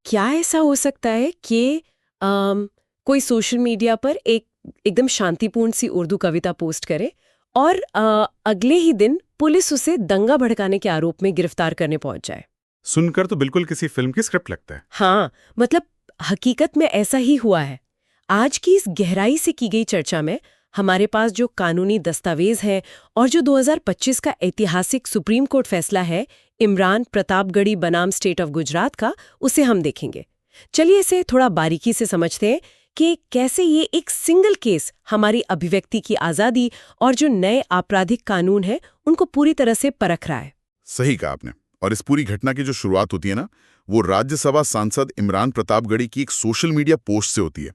क्या ऐसा हो सकता है कि कोई सोशल मीडिया पर एकदम शांतिपूर्ण सी उर्दू कविता पोस्ट करे और अगले ही दिन पुलिस उसे दंगा भड़काने के आरोप में गिरफ्तार करने पहुंच जाए? सुनकर तो बिल्कुल किसी फिल्म की स्क्रिप्ट लगता है। हाँ, मतलब हकीकत में ऐसा ही हुआ है। आज की इस गहराई से की गई चर्चा में हमारे पास जो कानूनी दस्तावेज है और जो 2025 का ऐतिहासिक सुप्रीम कोर्ट फैसला है इमरान प्रतापगढ़ी बनाम स्टेट ऑफ गुजरात का, उसे हम देखेंगे। चलिए इसे थोड़ा बारीकी से समझते हैं कि कैसे ये एक सिंगल केस हमारी अभिव्यक्ति की आज़ादी और जो नए आपराधिक कानून है उनको पूरी तरह से परख रहा है। सही कहा आपने। और इस पूरी घटना की जो शुरुआत होती है ना, वो राज्यसभा सांसद इमरान प्रतापगढ़ी की एक सोशल मीडिया पोस्ट से होती है।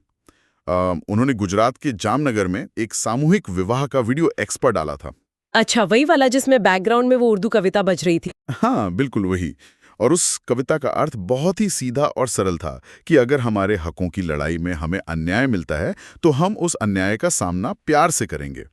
उन्होंने गुजरात के जामनगर में एक सामूहिक विवाह का वीडियो एक्स पर डाला था। अच्छा, वही वाला जिसमें बैकग्राउंड में वो उर्दू कविता बज रही थी? हाँ, बिल्कुल वही। और उस कविता का अर्थ बहुत ही सीधा और सरल था कि अगर हमारे हकों की लड़ाई में हमें अन्याय मिलता है तो हम उस अन्याय का सामना प्यार से करेंगे।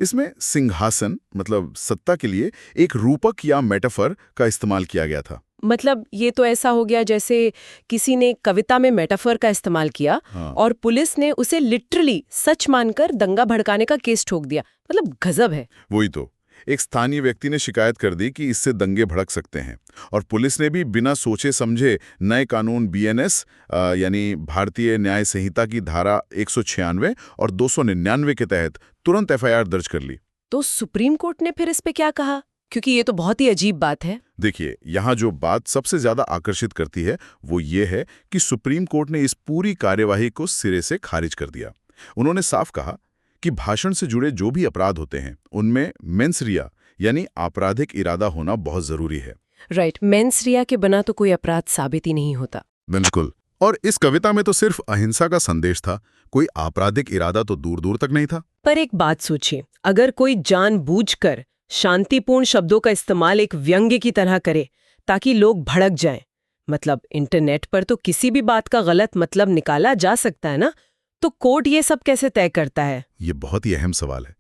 इसमें सिंहासन मतलब सत्ता के लिए एक रूपक या मेटाफर का इस्तेमाल किया गया था। मतलब ये तो ऐसा हो गया जैसे किसी ने कविता में मेटाफर का इस्तेमाल किया। हाँ। और पुलिस ने उसे लिटरली सच मानकर दंगा भड़काने का केस ठोक दिया। मतलब गजब है। वही तो। एक स्थानीय व्यक्ति ने शिकायत कर दी कि इससे दंगे भड़क सकते हैं और पुलिस ने भी बिना सोचे समझे नए कानून बीएनएस यानी भारतीय न्याय संहिता की धारा 196 और 299 के तहत तुरंत एफआईआर दर्ज कर ली। तो सुप्रीम कोर्ट ने फिर इस पे क्या कहा? क्योंकि ये तो बहुत ही अजीब बात है। देखिए, यहाँ जो बात सबसे ज्यादा आकर्षित करती है वो ये है कि सुप्रीम कोर्ट ने इस पूरी कार्यवाही को सिरे से खारिज कर दिया। उन्होंने साफ कहा कि भाषण से जुड़े जो भी अपराध होते हैं उनमें मेंस रिया यानी आपराधिक इरादा होना बहुत जरूरी है। राइट, मेंस रिया के बिना तो कोई अपराध साबित ही नहीं होता। बिल्कुल। और इस कविता में तो सिर्फ अहिंसा का संदेश था, कोई आपराधिक इरादा तो दूर दूर तक नहीं था। पर एक बात सोचिए, अगर कोई जानबूझकर शांतिपूर्ण शब्दों का इस्तेमाल एक व्यंग्य की तरह करे ताकि लोग भड़क जाएं, मतलब इंटरनेट पर तो किसी भी बात का गलत मतलब निकाला जा सकता है ना, तो कोर्ट ये सब कैसे तय करता है? ये बहुत ही अहम सवाल है।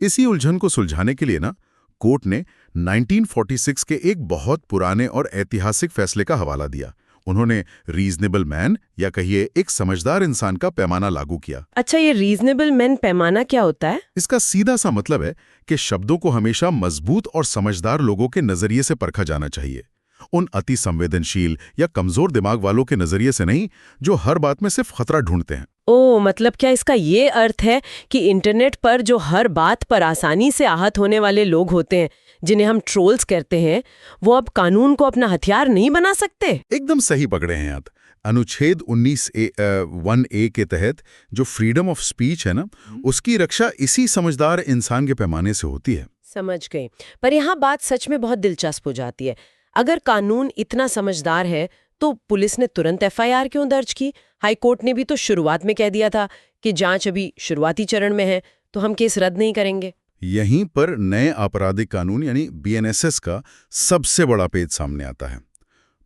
इसी उलझन को सुलझाने के लिए ना कोर्ट ने 1946 के एक बहुत पुराने और ऐतिहासिक फैसले का हवाला दिया। उन्होंने रीजनेबल मैन या कहिए एक समझदार इंसान का पैमाना लागू किया। अच्छा, ये रीजनेबल मैन पैमाना क्या होता है? इसका सीधा सा मतलब है कि शब्दों को हमेशा मजबूत और समझदार लोगों के नजरिए से परखा जाना चाहिए, उन अति संवेदनशील या कमजोर दिमाग वालों के नजरिए से नहीं जो हर बात में सिर्फ खतरा ढूंढते हैं। ओ, मतलब क्या इसका ये अर्थ है कि इंटरनेट पर जो हर बात पर आसानी से आहत होने वाले लोग होते हैं, जिन्हें हम ट्रोल्स कहते हैं, वो अब कानून को अपना हथियार नहीं बना सकते? एकदम सही पकड़े हैं आप। अनुच्छेद 1A के तहत जो फ्रीडम ऑफ स्पीच है ना, उसकी रक्षा इसी समझदार इंसान के पैमाने से होती है। समझ गई। पर यहाँ बात सच में बहुत दिलचस्प हो जाती है। अगर कानून इतना समझदार है तो पुलिस ने तुरंत एफआईआर क्यों दर्ज की? हाईकोर्ट ने भी तो शुरुआत में कह दिया था कि जांच अभी शुरुआती चरण में है, तो हम केस रद्द नहीं करेंगे। यहीं पर नए आपराधिक कानून यानी बीएनएसएस का सबसे बड़ा पेज सामने आता है।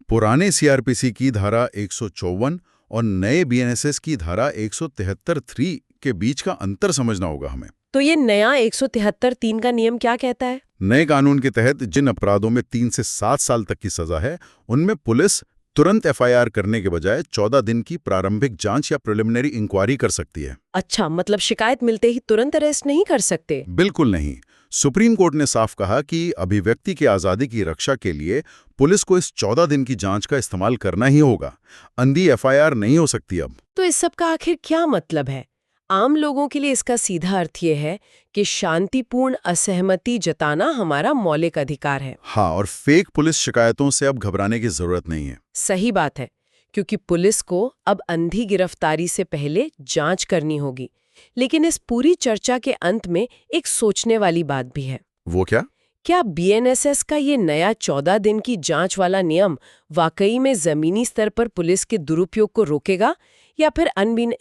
पुराने सीआरपीसी की धारा 154 और नए बीएनएसएस की धारा 173 के बीच का अंतर समझना होगा हमें। तो ये नया 173(3) का नियम क्या कहता है? नए कानून के तहत जिन अपराधों में 3 से 7 साल तक की सजा है, उनमें पुलिस तुरंत एफआईआर करने के बजाय 14 दिन की प्रारंभिक जांच या प्रिलिमिनरी इंक्वायरी कर सकती है। अच्छा, मतलब शिकायत मिलते ही तुरंत अरेस्ट नहीं कर सकते? बिल्कुल नहीं। सुप्रीम कोर्ट ने साफ कहा कि अभिव्यक्ति की आजादी की रक्षा के लिए पुलिस को इस 14 दिन की जांच का इस्तेमाल करना ही होगा। अंधी एफआईआर नहीं हो सकती अब। तो इस सब का आखिर क्या मतलब है? आम लोगों के लिए इसका सीधा अर्थ ये है कि शांतिपूर्ण असहमति जताना हमारा मौलिक अधिकार है। हाँ, और फेक पुलिस शिकायतों से अब घबराने की जरूरत नहीं है। सही बात है, क्योंकि पुलिस को अब अंधी गिरफ्तारी से पहले जांच करनी होगी। लेकिन इस पूरी चर्चा के अंत में एक सोचने वाली बात भी है। वो क्या? क्या बीएनएसएस का ये नया 14 दिन की जांच वाला नियम वाकई में जमीनी स्तर पर पुलिस के दुरुपयोग को रोकेगा, या फिर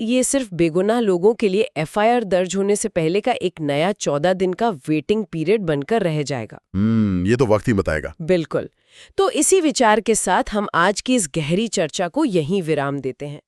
ये सिर्फ बेगुनाह लोगों के लिए एफआईआर दर्ज होने से पहले का एक नया 14 दिन का वेटिंग पीरियड बनकर रह जाएगा? ये तो वक्त ही बताएगा। बिल्कुल। तो इसी विचार के साथ हम आज की इस गहरी चर्चा को यहीं विराम देते हैं।